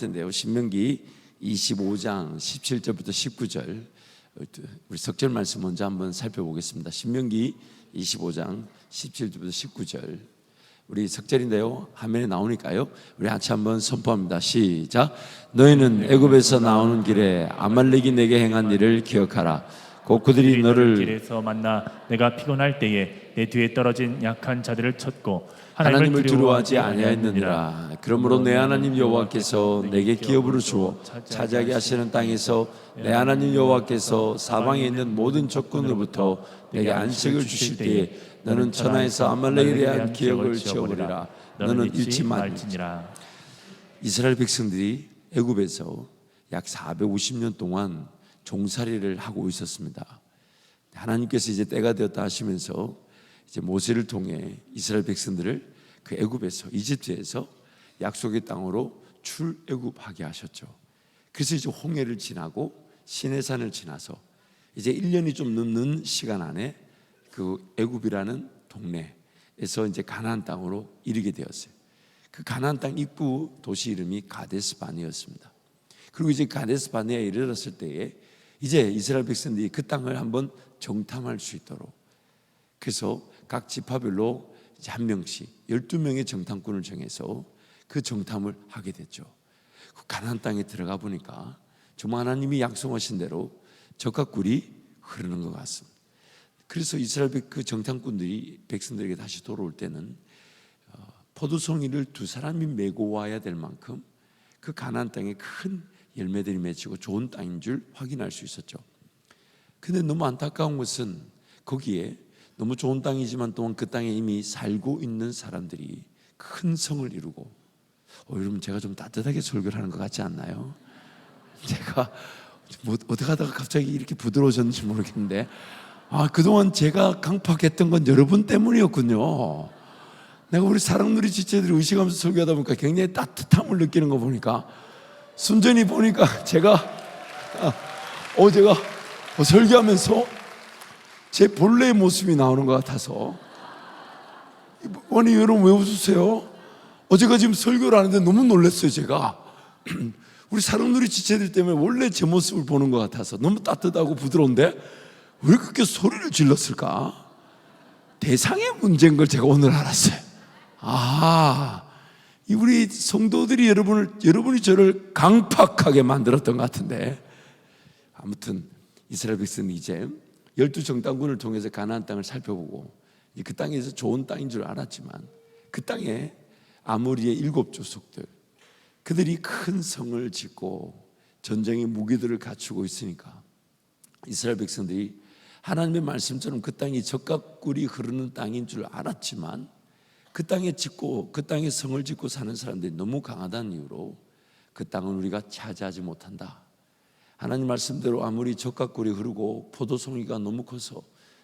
텐데요. 신명기 25장 17절부터 19절 우리 석절 말씀 먼저 한번 살펴보겠습니다. 신명기 25장 17절부터 19절 우리 석절인데요. 화면에 나오니까요. 우리 같이 한번 선포합니다. 시작. 너희는 애굽에서 나오는 길에 아말렉이 내게 행한 일을 기억하라. 곧 그들이 너를 길에서 만나 내가 피곤할 때에 내 뒤에 떨어진 약한 자들을 쳤고 하나님을 두려워하지 아니하였느니라. 그러므로 내 하나님 여호와께서 내게 기업으로 주어 차지하게 하시는 땅에서 내 하나님 여호와께서 사방에 있는 모든 적군으로부터 내게 안식을 주실 때에 너는 천하에서 아말렉에 대한 기억을 지어버리라. 너는 잃지 말지니라. 이스라엘 백성들이 애굽에서 약 450년 동안 종살이를 하고 있었습니다. 하나님께서 이제 때가 되었다 하시면서 이제 모세를 통해 이스라엘 백성들을 그 애굽에서 이집트에서 약속의 땅으로 출애굽하게 하셨죠. 그래서 이제 홍해를 지나고 시내산을 지나서 이제 1년이 좀 넘는 시간 안에 그 애굽이라는 동네에서 이제 가나안 땅으로 이르게 되었어요. 그 가나안 땅 입구 도시 이름이 가데스 바네였습니다. 그리고 이제 가데스 바네에 이르렀을 때에 이제 이스라엘 백성들이 그 땅을 한번 정탐할 수 있도록 그래서 각 지파별로 이제 한 명씩 12명의 정탐꾼을 정해서 그 정탐을 하게 됐죠. 그 가나안 땅에 들어가 보니까 정말 하나님이 약속하신 대로 젖과 꿀이 흐르는 것 같습니다. 그래서 이스라엘 그 정탐꾼들이 백성들에게 다시 돌아올 때는 포도송이를 두 사람이 메고 와야 될 만큼 그 가나안 땅에 큰 열매들이 맺히고 좋은 땅인 줄 확인할 수 있었죠. 근데 너무 안타까운 것은 거기에 너무 좋은 땅이지만 또한 그 땅에 이미 살고 있는 사람들이 큰 성을 이루고 여러분 제가 좀 따뜻하게 설교를 하는 것 같지 않나요? 제가 뭐 어떻게 하다가 갑자기 이렇게 부드러워졌는지 모르겠는데 그동안 제가 강팍했던 건 여러분 때문이었군요. 내가 우리 사랑누리 지체들이 의식하면서 설교하다 보니까 굉장히 따뜻함을 느끼는 거 보니까 순전히 보니까 제가 설교하면서 제 본래의 모습이 나오는 것 같아서 아니 여러분 왜 웃으세요? 어제가 지금 설교를 하는데 너무 놀랐어요. 제가 우리 사랑누리 지체들 때문에 원래 제 모습을 보는 것 같아서 너무 따뜻하고 부드러운데 왜 그렇게 소리를 질렀을까? 대상의 문제인 걸 제가 오늘 알았어요. 우리 성도들이 여러분이 저를 강팍하게 만들었던 것 같은데 아무튼 이스라엘 백성이 이제 12정탐꾼을 통해서 가나안 땅을 살펴보고 그 땅에서 좋은 땅인 줄 알았지만 그 땅에 아모리의 7족속들 그들이 큰 성을 짓고 전쟁의 무기들을 갖추고 있으니까 이스라엘 백성들이 하나님의 말씀처럼 그 땅이 젖과 꿀이 흐르는 땅인 줄 알았지만 그 땅에 성을 짓고 사는 사람들이 너무 강하다는 이유로 그 땅은 우리가 차지하지 못한다. 하나님 말씀대로 아무리 젖과 꿀이 흐르고 포도송이가 너무 커서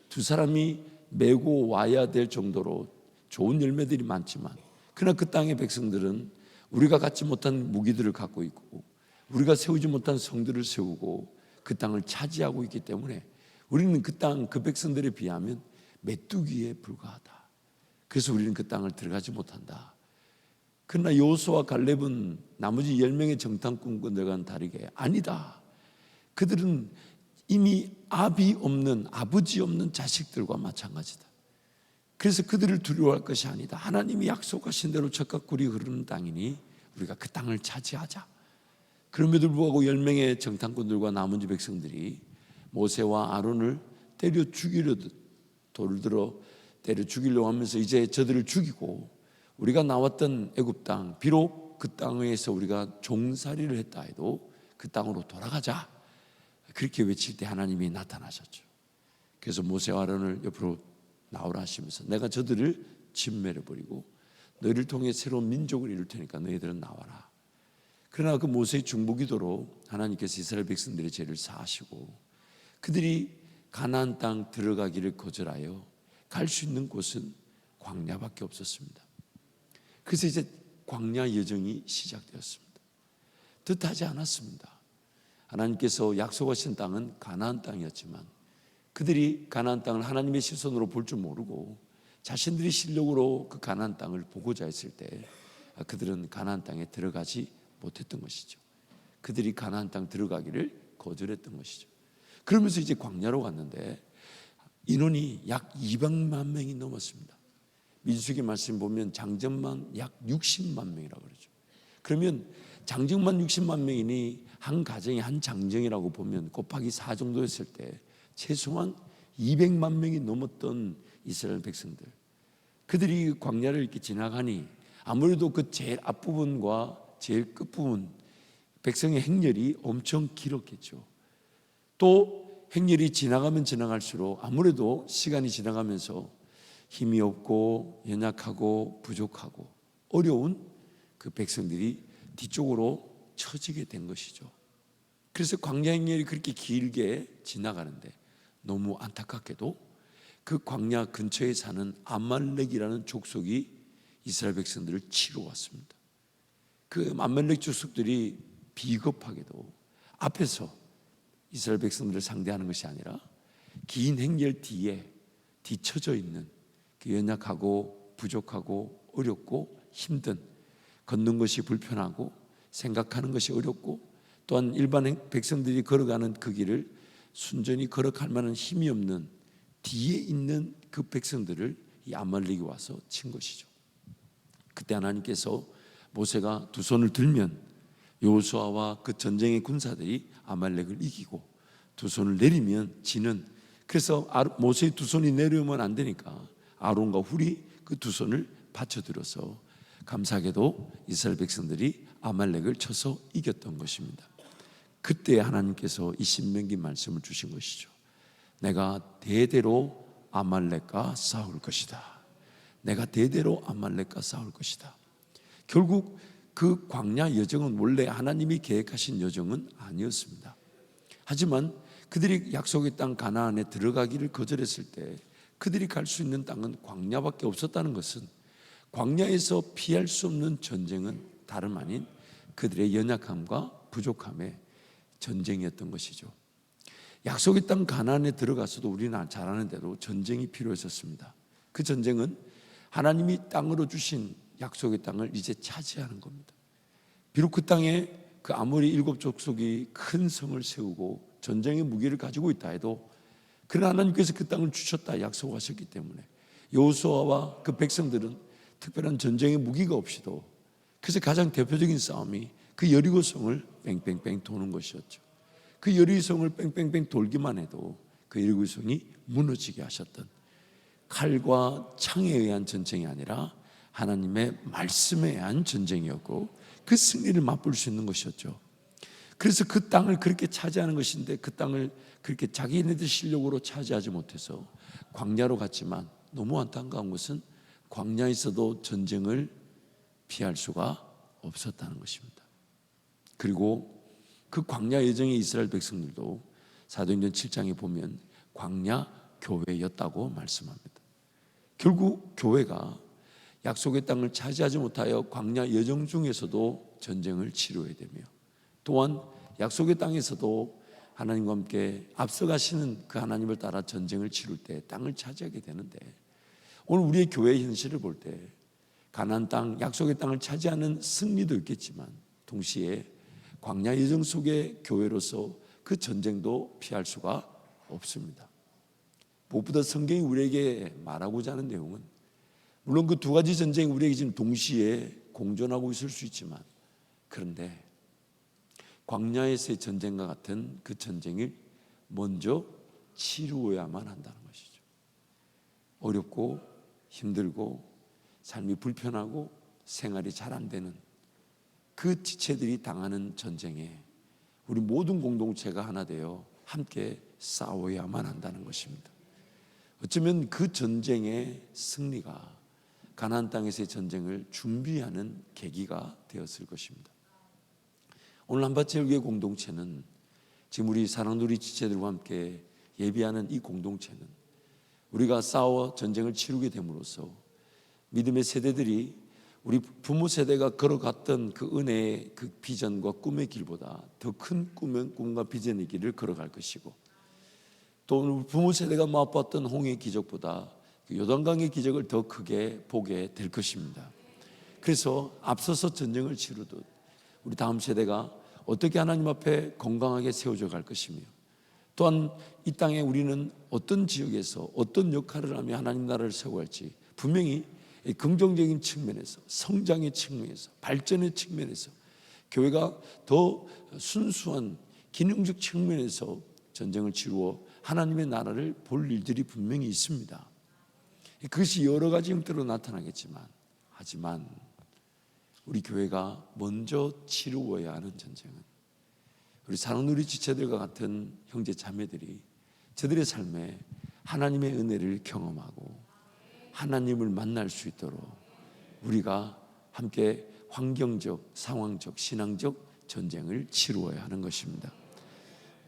두 사람이 메고 와야 될 정도로 좋은 열매들이 많지만 그러나 그 땅의 백성들은 우리가 갖지 못한 무기들을 갖고 있고 우리가 세우지 못한 성들을 세우고 그 땅을 차지하고 있기 때문에 우리는 그 백성들에 비하면 메뚜기에 불과하다. 그래서 우리는 그 땅을 들어가지 못한다. 그러나 여호수아와 갈렙은 나머지 10명의 정탐꾼들과는 다르게 아니다. 그들은 이미 아버지 없는 자식들과 마찬가지다. 그래서 그들을 두려워할 것이 아니다. 하나님이 약속하신 대로 젖과 꿀이 흐르는 땅이니 우리가 그 땅을 차지하자. 그럼에도 불구하고 10명의 정탐꾼들과 나머지 백성들이 모세와 아론을 때려 죽이려고 돌을 들어 때려 죽이려고 하면서 이제 저들을 죽이고 우리가 나왔던 애굽 땅 비록 그 땅에서 우리가 종살이를 했다 해도 그 땅으로 돌아가자. 그렇게 외칠 때 하나님이 나타나셨죠. 그래서 모세와 아론을 옆으로 나오라 하시면서 내가 저들을 진멸해버리고 너희를 통해 새로운 민족을 이룰 테니까 너희들은 나와라. 그러나 그 모세의 중보기도로 하나님께서 이스라엘 백성들의 죄를 사하시고 그들이 가나안 땅 들어가기를 거절하여 갈 수 있는 곳은 광야밖에 없었습니다. 그래서 이제 광야 여정이 시작되었습니다. 뜻하지 않았습니다. 하나님께서 약속하신 땅은 가나안 땅이었지만 그들이 가나안 땅을 하나님의 시선으로 볼 줄 모르고 자신들이 실력으로 그 가나안 땅을 보고자 했을 때 그들은 가나안 땅에 들어가지 못했던 것이죠. 그들이 가나안 땅 들어가기를 거절했던 것이죠. 그러면서 이제 광야로 갔는데 인원이 약 200만 명이 넘었습니다. 민수기 말씀 보면 장정만 약 60만 명이라고 그러죠. 그러면 장정만 60만 명이니 한 가정이 한 장정이라고 보면 곱하기 4 정도 했을 때 최소한 200만 명이 넘었던 이스라엘 백성들, 그들이 광야를 이렇게 지나가니 아무래도 그 제일 앞부분과 제일 끝부분 백성의 행렬이 엄청 길었겠죠. 또 행렬이 지나가면 지나갈수록 아무래도 시간이 지나가면서 힘이 없고 연약하고 부족하고 어려운 그 백성들이 뒤쪽으로 처지게 된 것이죠. 그래서 광야 행렬이 그렇게 길게 지나가는데 너무 안타깝게도 그 광야 근처에 사는 아말렉이라는 족속이 이스라엘 백성들을 치러 왔습니다. 그 아말렉 족속들이 비겁하게도 앞에서 이스라엘 백성들을 상대하는 것이 아니라 긴 행렬 뒤에 뒤처져 있는 그 연약하고 부족하고 어렵고 힘든, 걷는 것이 불편하고 생각하는 것이 어렵고 또한 일반 백성들이 걸어가는 그 길을 순전히 걸어갈 만한 힘이 없는 뒤에 있는 그 백성들을 이 아말렉이 와서 친 것이죠. 그때 하나님께서 모세가 두 손을 들면 여호수아와 그 전쟁의 군사들이 아말렉을 이기고 두 손을 내리면 지는, 그래서 모세의 두 손이 내려오면 안 되니까 아론과 훌이 그 두 손을 받쳐들어서 감사하게도 이스라엘 백성들이 아말렉을 쳐서 이겼던 것입니다. 그때 하나님께서 이 신명기 말씀을 주신 것이죠. 내가 대대로 아말렉과 싸울 것이다. 내가 대대로 아말렉과 싸울 것이다. 결국 그 광야 여정은 원래 하나님이 계획하신 여정은 아니었습니다. 하지만 그들이 약속의 땅 가나안에 들어가기를 거절했을 때 그들이 갈 수 있는 땅은 광야밖에 없었다는 것은 광야에서 피할 수 없는 전쟁은 다름 아닌 그들의 연약함과 부족함의 전쟁이었던 것이죠. 약속의 땅 가나안에 들어가서도 우리는 잘 아는 대로 전쟁이 필요했었습니다. 그 전쟁은 하나님이 땅으로 주신 약속의 땅을 이제 차지하는 겁니다. 비록 그 땅에 그 아무리 7 족속이 큰 성을 세우고 전쟁의 무기를 가지고 있다 해도 그러나 하나님께서 그 땅을 주셨다 약속하셨기 때문에 여호수아와 그 백성들은 특별한 전쟁의 무기가 없이도, 그래서 가장 대표적인 싸움이 그 여리고성을 뺑뺑뺑 도는 것이었죠. 그 여리고성을 뺑뺑뺑 돌기만 해도 그 여리고성이 무너지게 하셨던, 칼과 창에 의한 전쟁이 아니라 하나님의 말씀에 의한 전쟁이었고 그 승리를 맛볼 수 있는 것이었죠. 그래서 그 땅을 그렇게 차지하는 것인데 그 땅을 그렇게 자기네들 실력으로 차지하지 못해서 광야로 갔지만 너무 안타까운 것은 광야에서도 전쟁을 피할 수가 없었다는 것입니다. 그리고 그 광야 여정의 이스라엘 백성들도 사도행전 7장에 보면 광야 교회였다고 말씀합니다. 결국 교회가 약속의 땅을 차지하지 못하여 광야 여정 중에서도 전쟁을 치루어야 되며 또한 약속의 땅에서도 하나님과 함께 앞서가시는 그 하나님을 따라 전쟁을 치룰 때 땅을 차지하게 되는데, 오늘 우리의 교회의 현실을 볼 때 가나안 땅, 약속의 땅을 차지하는 승리도 있겠지만 동시에 광야 여정 속의 교회로서 그 전쟁도 피할 수가 없습니다. 무엇보다 성경이 우리에게 말하고자 하는 내용은, 물론 그 두 가지 전쟁이 우리에게 지금 동시에 공존하고 있을 수 있지만, 그런데 광야에서의 전쟁과 같은 그 전쟁을 먼저 치루어야만 한다는 것이죠. 어렵고 힘들고 삶이 불편하고 생활이 잘 안 되는 그 지체들이 당하는 전쟁에 우리 모든 공동체가 하나 되어 함께 싸워야만 한다는 것입니다. 어쩌면 그 전쟁의 승리가 가나안 땅에서의 전쟁을 준비하는 계기가 되었을 것입니다. 오늘 한밭제일교회 공동체는 지금 우리 사랑누리 지체들과 함께 예비하는 이 공동체는 우리가 싸워 전쟁을 치르게 됨으로써 믿음의 세대들이 우리 부모 세대가 걸어갔던 그 은혜의 그 비전과 꿈의 길보다 더 큰 꿈과 비전의 길을 걸어갈 것이고, 또 우리 부모 세대가 맛봤던 홍해의 기적보다 요단강의 기적을 더 크게 보게 될 것입니다. 그래서 앞서서 전쟁을 치르듯 우리 다음 세대가 어떻게 하나님 앞에 건강하게 세워져 갈 것이며, 또한 이 땅에 우리는 어떤 지역에서 어떤 역할을 하며 하나님 나라를 세워갈지 분명히 긍정적인 측면에서, 성장의 측면에서, 발전의 측면에서, 교회가 더 순수한 기능적 측면에서 전쟁을 치루어 하나님의 나라를 볼 일들이 분명히 있습니다. 그것이 여러 가지 형태로 나타나겠지만, 하지만 우리 교회가 먼저 치루어야 하는 전쟁은 우리 사랑누리 지체들과 같은 형제 자매들이 저들의 삶에 하나님의 은혜를 경험하고 하나님을 만날 수 있도록 우리가 함께 환경적, 상황적, 신앙적 전쟁을 치루어야 하는 것입니다.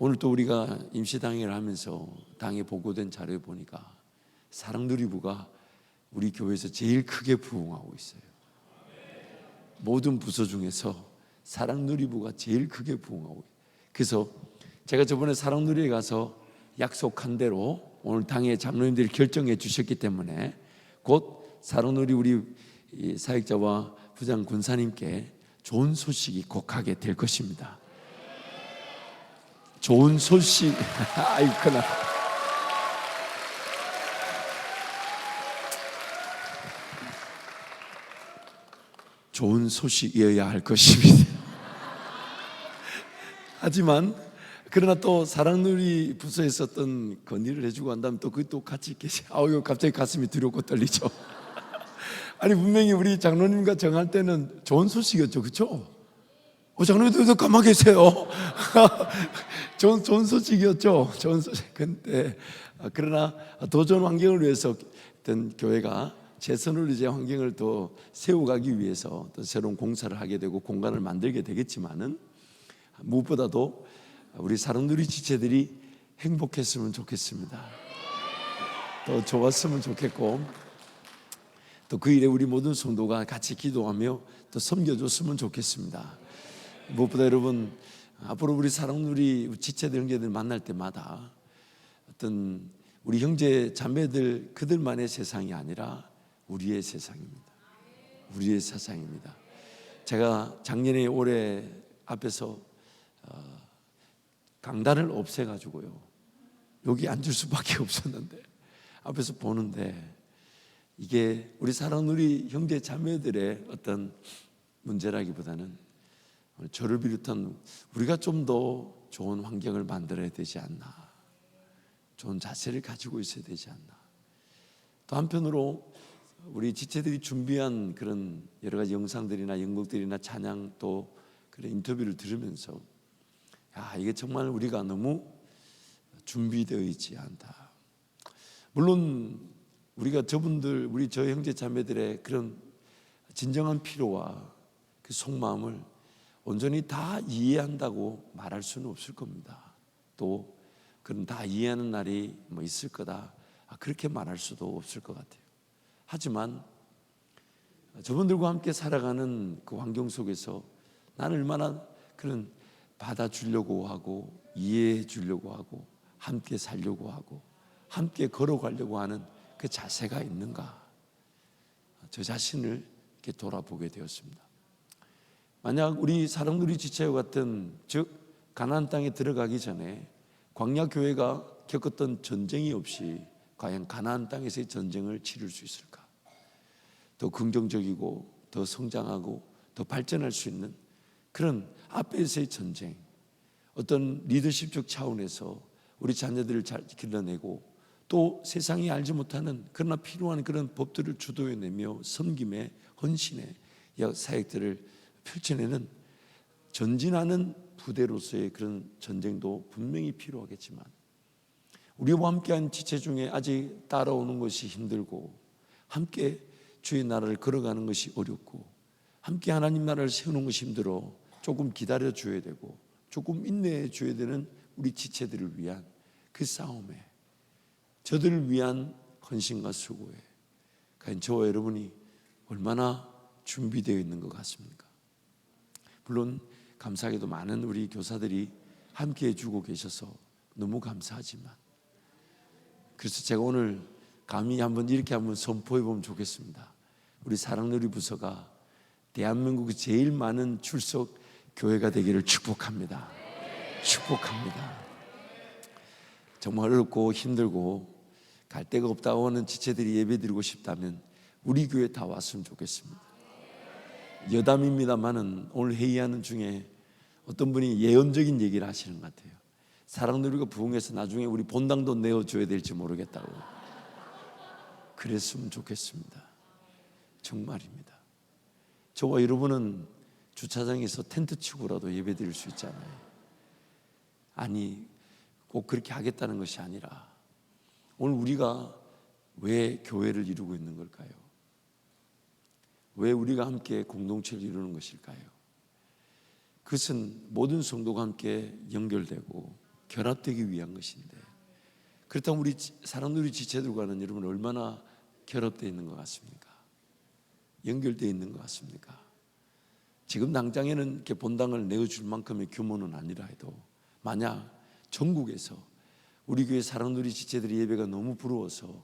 오늘 또 우리가 임시당회를 하면서 당에 보고된 자료에 보니까 사랑누리부가 우리 교회에서 제일 크게 부흥하고 있어요. 모든 부서 중에서 사랑누리부가 제일 크게 부흥하고 있어요. 그래서 제가 저번에 사랑누리에 가서 약속한 대로 오늘 당의 장로님들이 결정해 주셨기 때문에 곧 사랑누리 우리 사역자와 부장 군사님께 좋은 소식이 꼭 하게 될 것입니다. 좋은 소식, 아이구나. 좋은 소식이어야 할 것입니다. 하지만 그러나 또 사랑누리 부서에 어떤 건의를 해주고 한 다음에 또 그것도 같이 계시. 아우, 갑자기 가슴이 두렵고 떨리죠. 아니 분명히 우리 장로님과 정할 때는 좋은 소식이었죠, 그렇죠? 장로님도 가만 계세요. 좋은 소식이었죠, 좋은 소식. 근데 그러나 더 좋은 환경을 위해서 어떤 교회가 최선을 이제 환경을 더 세워가기 위해서 또 새로운 공사를 하게 되고 공간을 만들게 되겠지만은 무엇보다도 우리 사랑누리 지체들이 행복했으면 좋겠습니다. 또 좋았으면 좋겠고 또 그 일에 우리 모든 성도가 같이 기도하며 또 섬겨줬으면 좋겠습니다. 무엇보다 여러분, 앞으로 우리 사랑누리 지체들 형제들 만날 때마다 어떤 우리 형제 자매들 그들만의 세상이 아니라 우리의 세상입니다. 우리의 세상입니다. 제가 작년에 올해 앞에서 강단을 없애가지고요, 여기 앉을 수밖에 없었는데 앞에서 보는데 이게 우리 사랑누리 형제 자매들의 어떤 문제라기보다는 저를 비롯한 우리가 좀 더 좋은 환경을 만들어야 되지 않나, 좋은 자세를 가지고 있어야 되지 않나. 또 한편으로 우리 지체들이 준비한 그런 여러 가지 영상들이나 연극들이나 찬양 또 그런 인터뷰를 들으면서 이게 정말 우리가 너무 준비되어 있지 않다. 물론 우리가 저분들, 우리 저 형제 자매들의 그런 진정한 필요와 그 속마음을 온전히 다 이해한다고 말할 수는 없을 겁니다. 또 그런 다 이해하는 날이 뭐 있을 거다, 그렇게 말할 수도 없을 것 같아요. 하지만 저분들과 함께 살아가는 그 환경 속에서 나는 얼마나 그런 받아주려고 하고 이해해 주려고 하고 함께 살려고 하고 함께 걸어가려고 하는 그 자세가 있는가, 저 자신을 이렇게 돌아보게 되었습니다. 만약 우리 사랑누리 지체와 같은, 즉 가나안 땅에 들어가기 전에 광야 교회가 겪었던 전쟁이 없이 과연 가나안 땅에서의 전쟁을 치를 수 있을까? 더 긍정적이고 더 성장하고 더 발전할 수 있는 그런 앞에서의 전쟁, 어떤 리더십적 차원에서 우리 자녀들을 잘 길러내고 또 세상이 알지 못하는 그러나 필요한 그런 법들을 주도해내며 섬김의 헌신의 사역들을 펼쳐내는 전진하는 부대로서의 그런 전쟁도 분명히 필요하겠지만, 우리와 함께한 지체 중에 아직 따라오는 것이 힘들고 함께 주의 나라를 걸어가는 것이 어렵고 함께 하나님 나라를 세우는 것이 힘들어 조금 기다려 줘야 되고 조금 인내해 줘야 되는 우리 지체들을 위한 그 싸움에, 저들을 위한 헌신과 수고에 과연 저와 여러분이 얼마나 준비되어 있는 것 같습니까? 물론 감사하게도 많은 우리 교사들이 함께해 주고 계셔서 너무 감사하지만, 그래서 제가 오늘 감히 이렇게 한번 선포해 보면 좋겠습니다. 우리 사랑누리 부서가 대한민국의 제일 많은 출석 교회가 되기를 축복합니다. 축복합니다. 정말 어렵고 힘들고 갈 데가 없다고 하는 지체들이 예배드리고 싶다면 우리 교회 다 왔으면 좋겠습니다. 여담입니다만은 오늘 회의하는 중에 어떤 분이 예언적인 얘기를 하시는 것 같아요. 사랑누리가 부흥해서 나중에 우리 본당도 내어줘야 될지 모르겠다고. 그랬으면 좋겠습니다. 정말입니다. 저와 여러분은 주차장에서 텐트 치고라도 예배드릴 수 있잖아요. 아니 꼭 그렇게 하겠다는 것이 아니라 오늘 우리가 왜 교회를 이루고 있는 걸까요? 왜 우리가 함께 공동체를 이루는 것일까요? 그것은 모든 성도가 함께 연결되고 결합되기 위한 것인데, 그렇다면 우리 사랑누리 지체들과는 여러분 얼마나 결합되어 있는 것 같습니까? 연결되어 있는 것 같습니까? 지금 당장에는 이렇게 본당을 내어줄 만큼의 규모는 아니라 해도 만약 전국에서 우리 교회 사랑누리 지체들의 예배가 너무 부러워서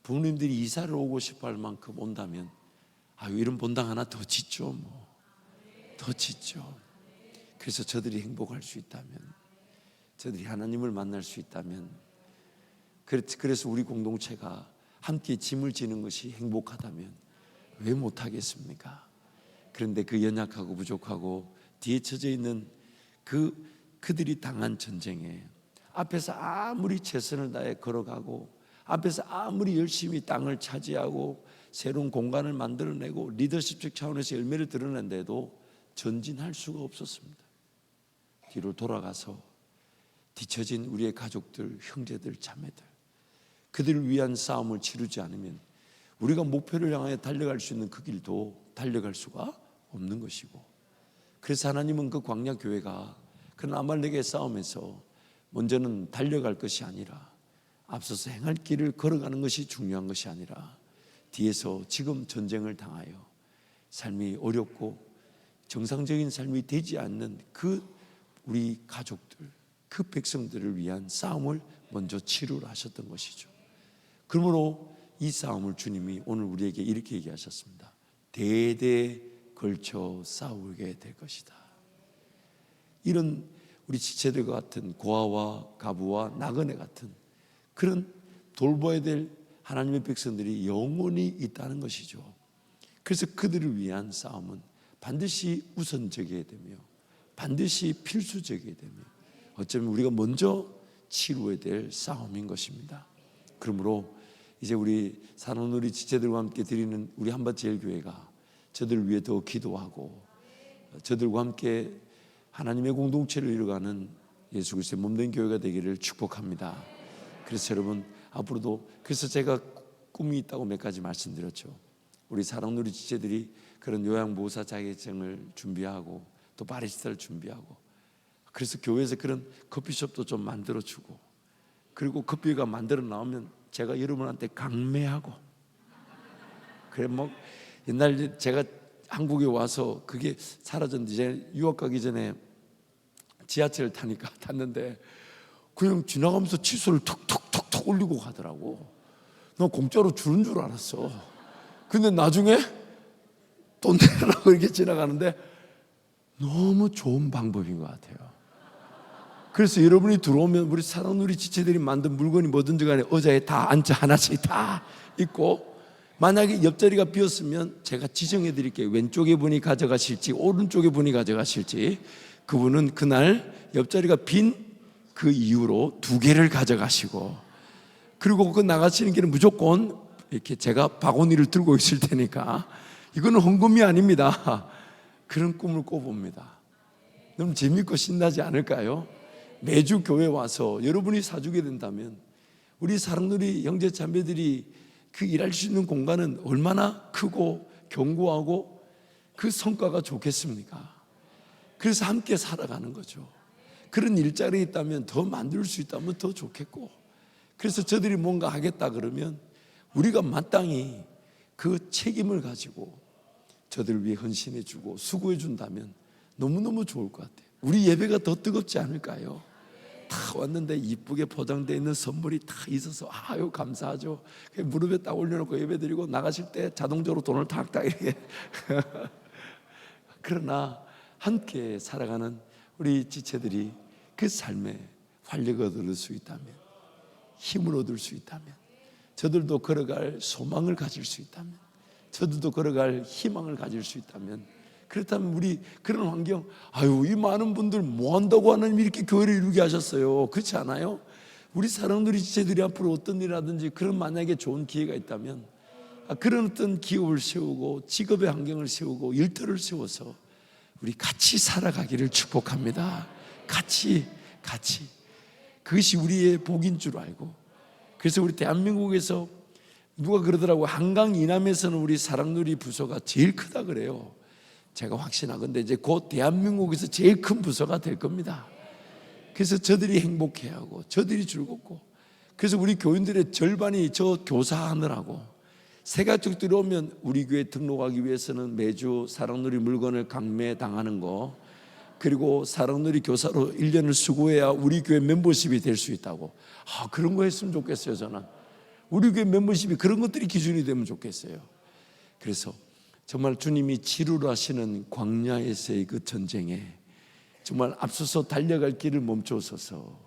부모님들이 이사를 오고 싶어 할 만큼 온다면 이런 본당 하나 더 짓죠. 더 짓죠. 그래서 저들이 행복할 수 있다면, 저들이 하나님을 만날 수 있다면, 그래서 우리 공동체가 함께 짐을 지는 것이 행복하다면 왜 못하겠습니까? 그런데 그 연약하고 부족하고 뒤에 처져 있는 그들이 당한 전쟁에 앞에서 아무리 최선을 다해 걸어가고 앞에서 아무리 열심히 땅을 차지하고 새로운 공간을 만들어내고 리더십적 차원에서 열매를 드러낸데도 전진할 수가 없었습니다. 뒤로 돌아가서 뒤처진 우리의 가족들, 형제들, 자매들, 그들을 위한 싸움을 치르지 않으면 우리가 목표를 향해 달려갈 수 있는 그 길도 달려갈 수가 없는 것이고, 그래서 하나님은 그 광야 교회가 그런 아말렉의 싸움에서 먼저는 달려갈 것이 아니라 앞서서 행할 길을 걸어가는 것이 중요한 것이 아니라 뒤에서 지금 전쟁을 당하여 삶이 어렵고 정상적인 삶이 되지 않는 그 우리 가족들, 그 백성들을 위한 싸움을 먼저 치루라 하셨던 것이죠. 그러므로 이 싸움을 주님이 오늘 우리에게 이렇게 얘기하셨습니다. 대대 걸쳐 싸우게 될 것이다. 이런 우리 지체들과 같은 고아와 가부와 나그네 같은 그런 돌봐야 될 하나님의 백성들이 영원히 있다는 것이죠. 그래서 그들을 위한 싸움은 반드시 우선적이어야 되며 반드시 필수적이어야 되며 어쩌면 우리가 먼저 치루어야 될 싸움인 것입니다. 그러므로 이제 우리 사랑누리 지체들과 함께 드리는 우리 한밭제일교회가 저들을 위해 더 기도하고 저들과 함께 하나님의 공동체를 이루어가는 예수 그리스도의 몸된 교회가 되기를 축복합니다. 그래서 여러분 앞으로도, 그래서 제가 꿈이 있다고 몇 가지 말씀드렸죠. 우리 사랑누리 지체들이 그런 요양보호사 자격증을 준비하고 또 바리스타를 준비하고, 그래서 교회에서 그런 커피숍도 좀 만들어주고, 그리고 커피가 만들어 나오면 제가 여러분한테 강매하고, 그래 옛날 제가 한국에 와서 그게 사라졌는데 이제 유학 가기 전에 지하철을 탔는데 그냥 지나가면서 칫솔을 툭툭툭툭 올리고 가더라고. 나 공짜로 주는 줄 알았어. 근데 나중에 돈 내라고 이렇게 지나가는데 너무 좋은 방법인 것 같아요. 그래서 여러분이 들어오면 우리 사랑누리 지체들이 만든 물건이 뭐든지 간에 의자에 다 앉아 하나씩 다 있고, 만약에 옆자리가 비었으면 제가 지정해 드릴게요. 왼쪽에 분이 가져가실지 오른쪽에 분이 가져가실지. 그분은 그날 옆자리가 빈 그 이유로 2개를 가져가시고, 그리고 그 나가시는 길은 무조건 이렇게 제가 바구니를 들고 있을 테니까 이거는 헌금이 아닙니다. 그런 꿈을 꿔봅니다. 너무 재밌고 신나지 않을까요? 매주 교회 와서 여러분이 사주게 된다면 우리 사랑누리 형제 자매들이 그 일할 수 있는 공간은 얼마나 크고 견고하고 그 성과가 좋겠습니까? 그래서 함께 살아가는 거죠. 그런 일자리에 있다면 더 만들 수 있다면 더 좋겠고, 그래서 저들이 뭔가 하겠다 그러면 우리가 마땅히 그 책임을 가지고 저들을 위해 헌신해 주고 수고해 준다면 너무너무 좋을 것 같아요. 우리 예배가 더 뜨겁지 않을까요? 다 왔는데 이쁘게 포장되어 있는 선물이 다 있어서 아유 감사하죠. 무릎에 딱 올려놓고 예배드리고 나가실 때 자동적으로 돈을 탁탁 이렇게 그러나 함께 살아가는 우리 지체들이 그 삶에 활력을 얻을 수 있다면, 힘을 얻을 수 있다면, 저들도 걸어갈 소망을 가질 수 있다면, 저들도 걸어갈 희망을 가질 수 있다면, 그렇다면 우리 그런 환경, 이 많은 분들 뭐 한다고 하나님이 이렇게 교회를 이루게 하셨어요? 그렇지 않아요? 우리 사람들이 지체들이 앞으로 어떤 일이라든지 그런 만약에 좋은 기회가 있다면 그런 어떤 기업을 세우고 직업의 환경을 세우고 일터를 세워서 우리 같이 살아가기를 축복합니다. 같이 그것이 우리의 복인 줄 알고. 그래서 우리 대한민국에서 누가 그러더라고요. 한강 이남에서는 우리 사랑누리 부서가 제일 크다 그래요. 제가 확신하건대 이제 곧 대한민국에서 제일 큰 부서가 될 겁니다. 그래서 저들이 행복해하고 저들이 즐겁고, 그래서 우리 교인들의 절반이 저 교사하느라고, 새가족들이 오면 우리 교회 등록하기 위해서는 매주 사랑누리 물건을 강매당하는 거, 그리고 사랑누리 교사로 1년을 수고해야 우리 교회 멤버십이 될 수 있다고. 그런 거 했으면 좋겠어요. 저는 우리 교회 멤버십이 그런 것들이 기준이 되면 좋겠어요. 그래서 정말 주님이 치루를 하시는 광야에서의 그 전쟁에 정말 앞서서 달려갈 길을 멈춰서서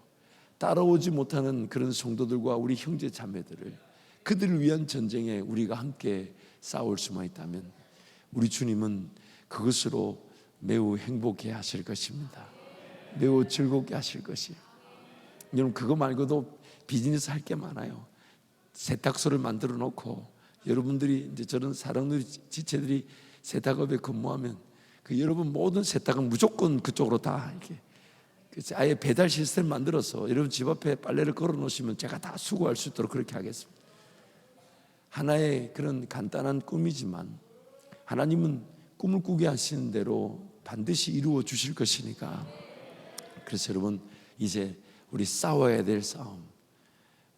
따라오지 못하는 그런 성도들과 우리 형제 자매들을, 그들을 위한 전쟁에 우리가 함께 싸울 수만 있다면 우리 주님은 그것으로 매우 행복해 하실 것입니다. 매우 즐겁게 하실 것이에요. 여러분, 그거 말고도 비즈니스 할 게 많아요. 세탁소를 만들어 놓고 여러분들이 이제 저런 사랑누리 지체들이 세탁업에 근무하면 여러분 모든 세탁은 무조건 그쪽으로 다 이렇게 아예 배달 시스템 만들어서 여러분 집 앞에 빨래를 걸어 놓으시면 제가 다 수거할 수 있도록 그렇게 하겠습니다. 하나의 그런 간단한 꿈이지만 하나님은 꿈을 꾸게 하시는 대로 반드시 이루어 주실 것이니까. 그래서 여러분, 이제 우리 싸워야 될 싸움,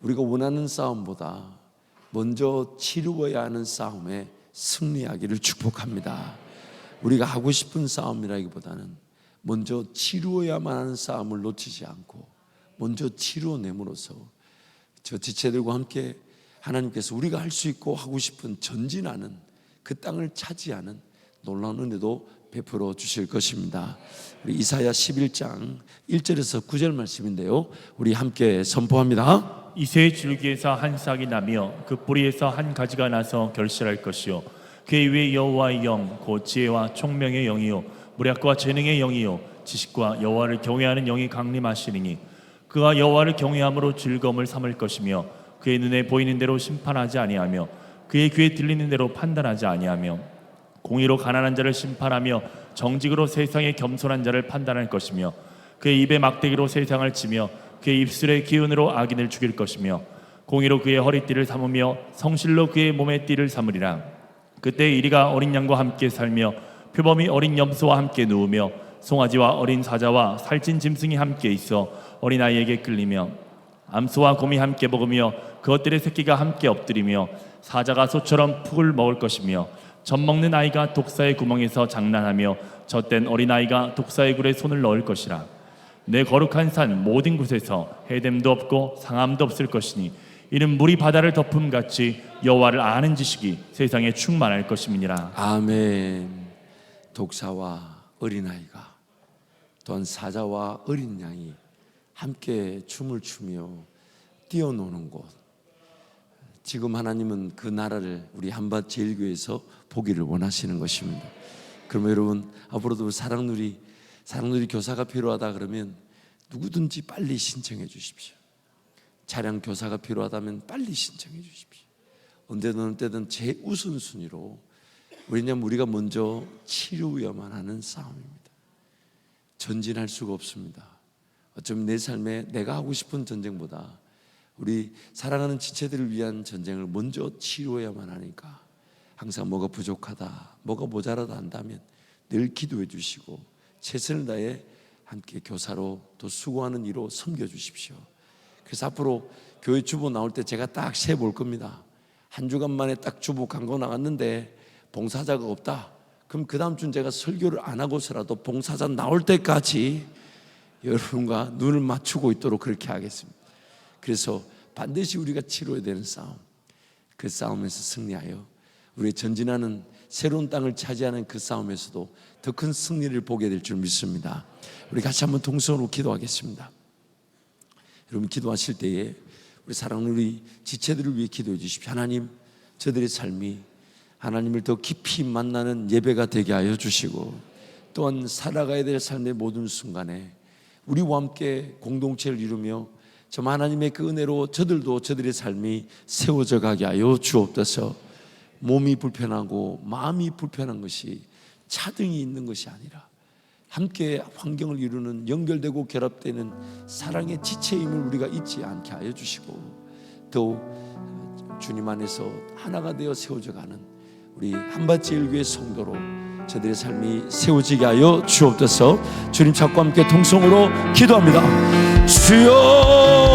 우리가 원하는 싸움보다 먼저 치루어야 하는 싸움에 승리하기를 축복합니다. 우리가 하고 싶은 싸움이라기보다는 먼저 치루어야만 하는 싸움을 놓치지 않고 먼저 치루어냄으로써 저 지체들과 함께 하나님께서 우리가 할 수 있고 하고 싶은 전진하는 그 땅을 차지하는 놀라운 은혜도 베풀어 주실 것입니다. 우리 이사야 11장 1절에서 9절 말씀인데요, 우리 함께 선포합니다. 이새의 줄기에서 한 싹이 나며 그 뿌리에서 한 가지가 나서 결실할 것이요 그의 위에 여호와의 영 곧 지혜와 총명의 영이요 무략과 재능의 영이요 지식과 여호와를 경외하는 영이 강림하시리니 그가 여호와를 경외함으로 즐거움을 삼을 것이며 그의 눈에 보이는 대로 심판하지 아니하며 그의 귀에 들리는 대로 판단하지 아니하며 공의로 가난한 자를 심판하며 정직으로 세상의 겸손한 자를 판단할 것이며 그의 입에 막대기로 세상을 치며 그의 입술의 기운으로 악인을 죽일 것이며 공의로 그의 허리띠를 삼으며 성실로 그의 몸의 띠를 삼으리라. 그때 이리가 어린 양과 함께 살며 표범이 어린 염소와 함께 누우며 송아지와 어린 사자와 살찐 짐승이 함께 있어 어린아이에게 끌리며 암소와 곰이 함께 먹으며 그것들의 새끼가 함께 엎드리며 사자가 소처럼 푹을 먹을 것이며 젖 먹는 아이가 독사의 구멍에서 장난하며 젖된 어린아이가 독사의 굴에 손을 넣을 것이라. 내 거룩한 산 모든 곳에서 해됨도 없고 상함도 없을 것이니 이는 물이 바다를 덮음같이 여호와를 아는 지식이 세상에 충만할 것임이니라. 아멘. 독사와 어린아이가 또한 사자와 어린 양이 함께 춤을 추며 뛰어노는 곳, 지금 하나님은 그 나라를 우리 한밭제일교회에서 보기를 원하시는 것입니다. 그러면 여러분, 앞으로도 사랑누리 교사가 필요하다 그러면 누구든지 빨리 신청해 주십시오. 차량 교사가 필요하다면 빨리 신청해 주십시오. 언제든 어느 때든 제우선순위로, 왜냐하면 우리가 먼저 치루어야만 하는 싸움입니다. 전진할 수가 없습니다. 어쩌면 내 삶에 내가 하고 싶은 전쟁보다 우리 사랑하는 지체들을 위한 전쟁을 먼저 치루어야만 하니까 항상 뭐가 부족하다, 뭐가 모자라다 한다면 늘 기도해 주시고 최선을 다해 함께 교사로 또 수고하는 이로 섬겨 주십시오. 그래서 앞으로 교회 주보 나올 때 제가 딱 세 볼 겁니다. 한 주간 만에 딱 주보 광고 나갔는데 봉사자가 없다, 그럼 그 다음 주는 제가 설교를 안 하고서라도 봉사자 나올 때까지 여러분과 눈을 맞추고 있도록 그렇게 하겠습니다. 그래서 반드시 우리가 치러야 되는 싸움, 그 싸움에서 승리하여 우리 전진하는 새로운 땅을 차지하는 그 싸움에서도 더 큰 승리를 보게 될 줄 믿습니다. 우리 같이 한번 동성으로 기도하겠습니다. 여러분, 기도하실 때에 우리 사랑하는 우리 지체들을 위해 기도해 주십시오. 하나님, 저들의 삶이 하나님을 더 깊이 만나는 예배가 되게 하여 주시고, 또한 살아가야 될 삶의 모든 순간에 우리와 함께 공동체를 이루며 정 하나님의 그 은혜로 저들도 저들의 삶이 세워져 가게 하여 주옵소서. 몸이 불편하고 마음이 불편한 것이 차등이 있는 것이 아니라 함께 환경을 이루는, 연결되고 결합되는 사랑의 지체임을 우리가 잊지 않게 하여 주시고, 더욱 주님 안에서 하나가 되어 세워져 가는 우리 한밭제일교회 성도로 저들의 삶이 세워지게 하여 주옵소서. 주님 찾고 함께 동성으로 기도합니다. 주여.